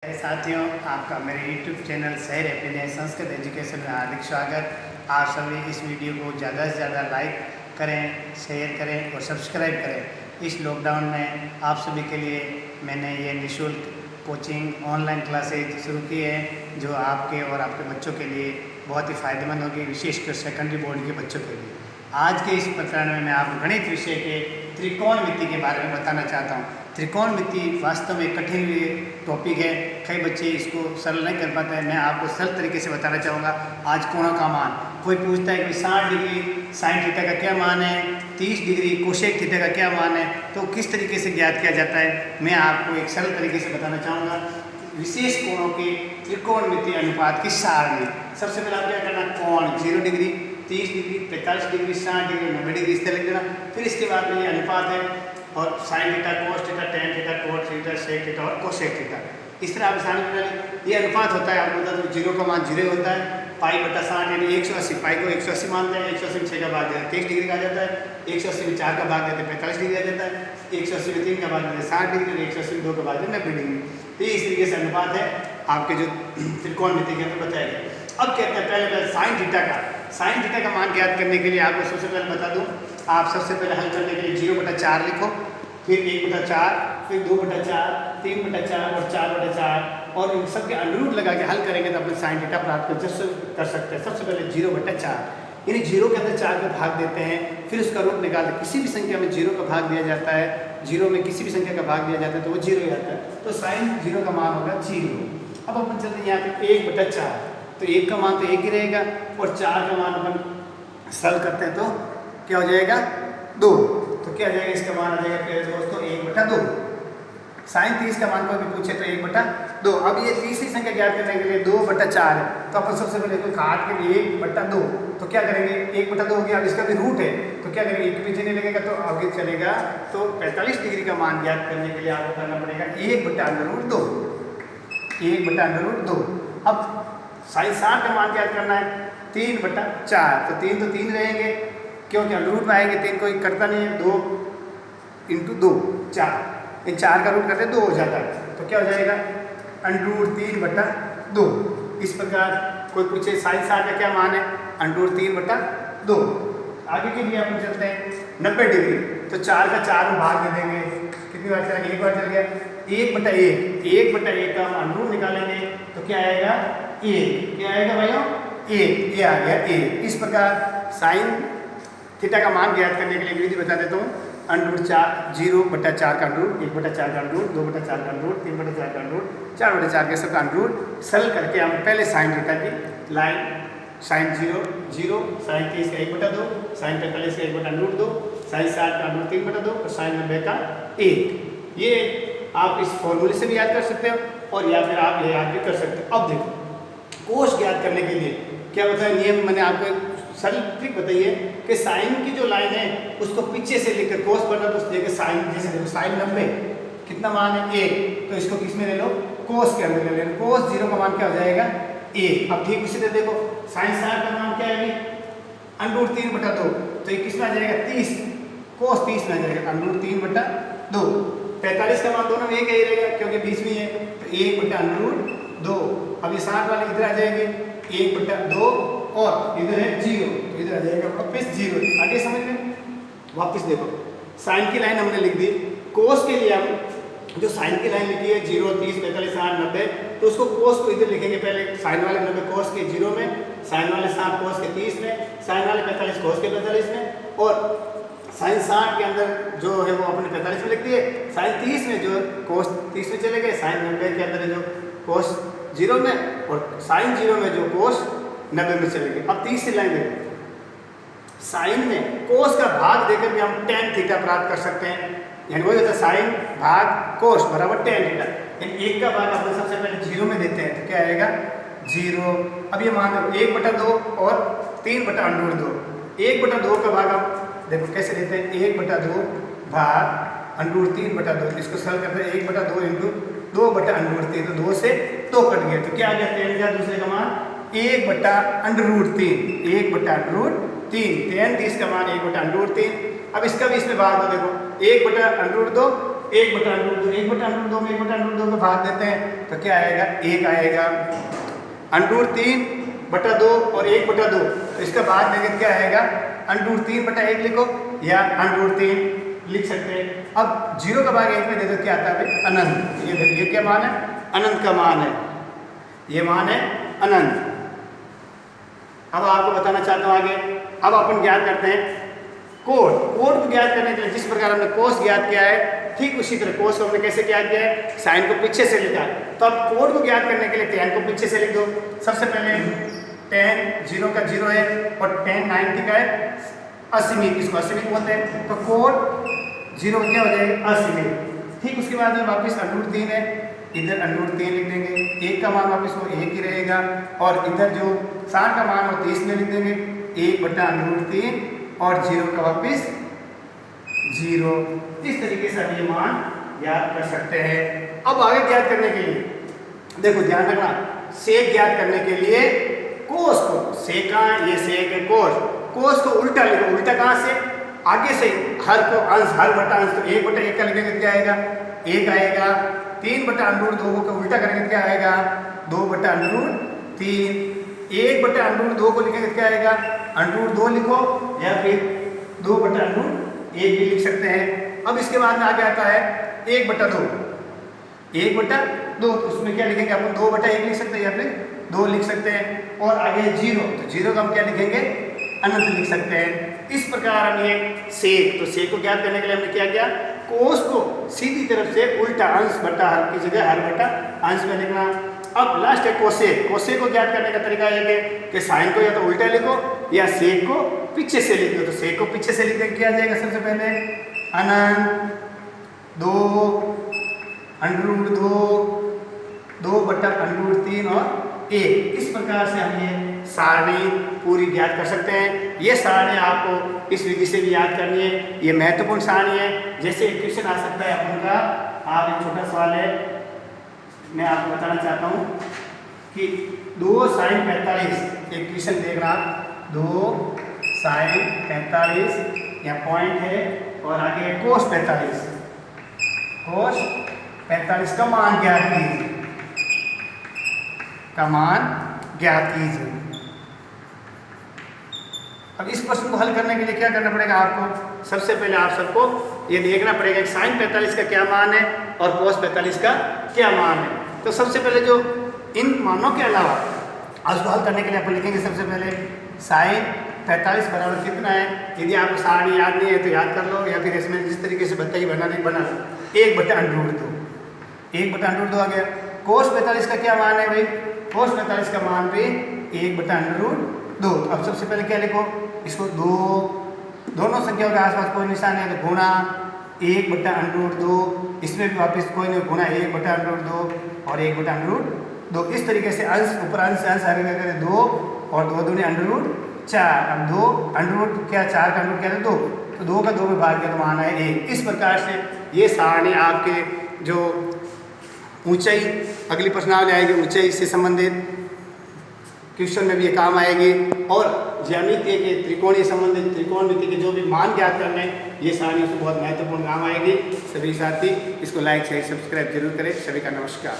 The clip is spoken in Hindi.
साथियों, आपका मेरे YouTube चैनल शहर हैप्पीनेस संस्कृत एजुकेशन में हार्दिक स्वागत। आप सभी इस वीडियो को ज़्यादा से ज़्यादा लाइक करें, शेयर करें और सब्सक्राइब करें। इस लॉकडाउन में आप सभी के लिए मैंने ये निःशुल्क कोचिंग ऑनलाइन क्लासेज शुरू की है, जो आपके और आपके बच्चों के लिए बहुत ही फ़ायदेमंद होगी, विशेषकर सेकेंडरी बोर्ड के बच्चों के लिए। आज के इस प्रकरण में मैं आपको गणित विषय के त्रिकोणमिति के बारे में बताना चाहता हूँ। त्रिकोणमिति वास्तव में कठिन टॉपिक है, कई बच्चे इसको सरल नहीं कर पाते हैं। मैं आपको सरल तरीके से बताना चाहूँगा। आज कोणों का मान, कोई पूछता है कि 60 डिग्री साइन थीटा का क्या मान है, 30 डिग्री कोसेक थीटा का क्या मान है, तो किस तरीके से ज्ञात किया जाता है, मैं आपको एक सरल तरीके से बताना चाहूँगा। विशेष कोणों के त्रिकोणमिति अनुपात की सारणी। सबसे पहले आप क्या करना, कोण 0 degree, 30 degree, 45 degree, 60 degree, 90 degree इस तरह लिख देना। फिर इसके बाद में ये अनुपात है और sine theta, cos theta, tan theta, cot theta, sec theta और कोसेक थीटा, इस तरह आप आसानी बना लें। ये अनुपात होता है, आपको बता दो, 0 का मान 0 होता है, पाई बटा 60 यानी 180। पाई को 180 मानते हैं, 180 में 6 का भाग देते हैं 30 डिग्री का आ जाता है, 180 में 4 का भाग देते हैं 45 डिग्री आ जाता है, 180 में 3 का भाग देते हैं 60 डिग्री और 180 में 2 का भाग देते हैं 90 डिग्री। तो इस तरीके से अनुपात है आपके जो त्रिकोणमिति के अंदर बताया गया। अब कहते हैं पहले साइन थीटा का, साइन थीटा का मान ज्ञात करने के लिए आपको सबसे पहले बता दूं, आप सबसे पहले हल करने के लिए 0/4 लिखो, फिर 1/4, फिर 2/4, 3/4 और 4/4 और इन सब के अंडररूट लगा के हल करेंगे तो अपने साइन थीटा प्राप्त कर सकते हैं। सबसे पहले 0/4 यानी 0 के अंदर 4 का भाग देते हैं, फिर उसका रूट निकालते हैं। किसी भी संख्या में 0 का भाग दिया जाता है, 0 में किसी भी संख्या का भाग दिया जाता है तो वो 0 ही आता है, तो साइन 0 का मान होगा 0। अब अपन चलते हैं यहाँ पे 1/4, तो 1 का मान तो 1 ही रहेगा और 4 का मान अपन सरल करते हैं तो क्या हो जाएगा 2, तो क्या जाएगा इसका मान आ जाएगा प्यारे दोस्तों 1/2। साइन 30 का मान कोई भी पूछे तो 1/2। अब ये तीसरी संख्या ज्ञात करने के लिए 2/4 है, तो अपन सबसे पहले कोई काट के लिए 1/2, तो क्या करेंगे 1/2 हो गया। अब इसका भी रूट है तो क्या करेंगे, एक पीछे नहीं लगेगा तो आगे चलेगा, तो 45 डिग्री का मान ज्ञात करने के लिए आपको करना पड़ेगा 1/√2, 1/√2। अब साइन 60 का मान ज्ञात करना है 3/4, तो 3 तो 3 रहेंगे क्योंकि अंडररूट में आएंगे, 3 कोई करता नहीं है, 2 × 2 4, इन 4 का रूट करते 2 हो जाता है, तो क्या हो जाएगा √3/2। इस प्रकार कोई पूछे साइन 60 का क्या मान है, √3/2। आगे के लिए अपन चलते हैं 90 डिग्री, तो 4 का 4 में भाग दे देंगे, कितनी बार चलेगा, एक बार चल गया, 1/1, 1/1 का अंडररूट निकालेंगे तो क्या आएगा 1, क्या आएगा भाइयों 1, ये आ गया 1। इस प्रकार साइन थीटा का मान ज्ञात करने के लिए विधि बता देता हूँ, √4 0/4 का अंडररूट, 1/4 का अंडररूट, 2/4 का अंडररूट, 3/4 का अंडररूट, 4/4 के सब का अंडररूट सरल करके हम पहले साइन थीटा की लाइन, साइन 0 0, साइन 30 का 1/2, साइन 45 का 1/√2, साइन 60 का अंडररूट 3/2 और साइन 90 का 1। ये आप इस फॉर्मूले से भी याद कर सकते हो और या फिर आप ये याद भी कर सकते हो। अब देखो कोश ज्ञात करने के लिए क्या बताया नियम, मैंने आपको एक सरल ट्रिक बताइए कि साइन की जो लाइन है उसको पीछे से लेकर कोस बनना, तो उस जगह साइन, जैसे देखो साइन 90 कितना मान है 1, तो इसको किस में ले लो, कोस के अंदर ले लो, कोस 0 का मान क्या हो जाएगा 1। अब ठीक उसी तरह देखो साइन 60 का मान क्या है अभी √3/2, तो ये किस में आ जाएगा 30, कोस 30 में आ जाएगा √3/2। 45 का मान दोनों में एक ही रहेगा क्योंकि बीच में है, तो 1/√2। अब ये 60 वाले इधर आ जाएंगे 1/2 और इधर है 0, तो इधर आ जाएगा वापस 0। आगे समझ में, वापस देखो साइन की लाइन हमने लिख दी, कोस के लिए हम जो साइन की लाइन लिखी है 0 30 45 60 90, तो उसको कोस को इधर लिखेंगे पहले, साइन वाले 90 कोस के 0 में, साइन वाले 60 कोस के 30 में, साइन वाले 45 कोस के 45 में, और साइन 60 के अंदर जो है वो अपने 45 में लिख दिए, साइन 30 में जो कोस 30 में चले गए, साइन 90 के अंदर जो कोस 0 में और साइन 0 में जो कोस 90 में चले गए। अब 30 लाइन देखो, साइन में कोस का भाग देकर भी हम टेन थीटा प्राप्त कर सकते हैं, यानी वो होता है साइन भाग कोस बराबर टेन थीटा। यानी 1 का भाग अपन सबसे पहले 0 में देते हैं तो क्या आएगा 0। अब ये मान लो 1/2 और 3/√2, 1/2 का भाग आप देखो कैसे देते हैं, 1/2 भाग √3/2, इसको सरल करते हैं 1/2 × 2/√3, तो 2 से 2 कट गया, तो क्या आ गया 10 का दूसरे का मान 1/√3, 1/√3, 10 30 का मान 1/√3। अब इसका भी इसमें भाग दो, देखो 1/√2 1/√2, 1/√2 में 1/√2 को भाग देते हैं तो क्या आएगा, 1 आएगा। √3/2 और 1/2, तो इसका भाग देंगे क्या आएगा, √3/1 लिखो या √3 लिख सकते हैं। अब 0 का भाग 1 में दे दो, क्या आता है भाई, अनंत। ये क्या मान है, अनंत का मान है, ये मान है अनंत। अब आपको बताना चाहता हूँ आगे, अब अपन ज्ञात करते हैं कोड को ज्ञात करने के लिए जिस प्रकार हमने कोस ज्ञात किया है, ठीक उसी तरह कोस को हमने कैसे ज्ञात किया है, साइन को पीछे से लिखा है। तो अब कोड को ज्ञात करने के लिए tan को पीछे से लिख दो। सबसे पहले tan 0 का 0 है और tan 90 का है असीमित, इसको असीमित बोलते हैं। तो कोड 0 क्या हो जाएगा, असीमित। ठीक उसके बाद में वापस √3 है, इधर √3 लिख देंगे, 1 का मान वापस वो 1 ही रहेगा और इधर जो 60 का मान हो 30 में लिख देंगे 1/√3 और 0 का वापस 0। इस तरीके से हम ये मान ज्ञात कर सकते हैं। अब आगे ज्ञात करने के लिए देखो ध्यान रखना, सेक ज्ञात करने के लिए कोस को, सेक कहाँ, ये सेक है, कोस को उल्टा लिखो। उल्टा कहाँ से, आगे से, हर को अंश, हर बटा अंश, तो 1/1 का लिखेंगे क्या आएगा, 1 आएगा। 3/√2 को उल्टा करेंगे क्या आएगा, 2/√3। 1/√2 को लिखेंगे क्या आएगा, √2 लिखो या फिर 2/√1 भी लिख सकते हैं। अब इसके बाद में आगे आता है 1/2, 1/2, तो उसमें क्या लिखेंगे अपन, 2/1 लिख सकते हैं या फिर 2 लिख सकते हैं। और आगे 0, तो 0 का हम क्या लिखेंगे, अनंत लिख सकते हैं। इस प्रकार हम ये सेक, तो सेक को ज्ञात करने के लिए हमने क्या किया, कोस को सीधी तरफ से उल्टा अंश बटा हर की जगह हर बटा अंश में लिखना। अब लास्ट है कोसेक। कोसेक को ज्ञात करने का तरीका यह है कि साइन को या तो उल्टा लिखो या सेक को पीछे से लिख दो। तो सेक को पीछे से लिखने क्या आ जाएगा, सबसे पहले अनंत 2 √2 2/√3 और 1। इस प्रकार से हम ये सारणी पूरी ज्ञात कर सकते हैं। ये सारणी आपको इस विधि से भी याद करनी है, ये महत्वपूर्ण सारणी है। जैसे एक क्वेश्चन आ सकता है अपन का, आप एक छोटा सवाल है, मैं आपको बताना चाहता हूँ कि 2 sin 45, एक क्वेश्चन देख रहा आप, 2 sin 45 या पॉइंट है और आगे cos 45, cos 45 का मान ज्ञात कीजिए, का मान ज्ञात कीजिए। अब इस प्रश्न को हल करने के लिए क्या करना पड़ेगा आपको, सबसे पहले आप सबको ये देखना पड़ेगा कि sin 45 का क्या मान है और cos 45 का क्या मान है। तो सबसे पहले जो इन मानों के अलावा उसको हल करने के लिए अपन लिखेंगे सबसे पहले sin 45 बराबर कितना है। यदि आपको सारणी याद नहीं है तो याद कर लो, या फिर इसमें जिस तरीके से बताइए बना लो, 1/√2, 1/√2 आ गया। cos 45 का क्या मान है भाई, cos 45 का मान भी 1/√2। अब सबसे पहले क्या लिखो, इसको दोनों संख्याओं के आसपास कोई निशान है तो गुणा 1/√2, इसमें भी वापस कोई नहीं, गुणा 1/√2 और 1/√2। इस तरीके से अंश ऊपर अंश अंश आगे क्या करें 2 और 2 दूनी √4। अब 2 √ क्या 4 का √ क्या है 2, तो 2 का 2 में भाग गया तो मान है 1। इस प्रकार से ये सारणी आपके जो ऊंचाई, अगली प्रश्नावली आएगी ऊंचाई से संबंधित क्वेश्चन में भी ये काम आएगी, और ज्यामिति के त्रिकोणीय संबंधित त्रिकोणमिति के जो भी मान ज्ञात करने, ये सारणी उसमें बहुत महत्वपूर्ण काम आएगी। सभी साथी इसको लाइक शेयर सब्सक्राइब जरूर करें। सभी का नमस्कार।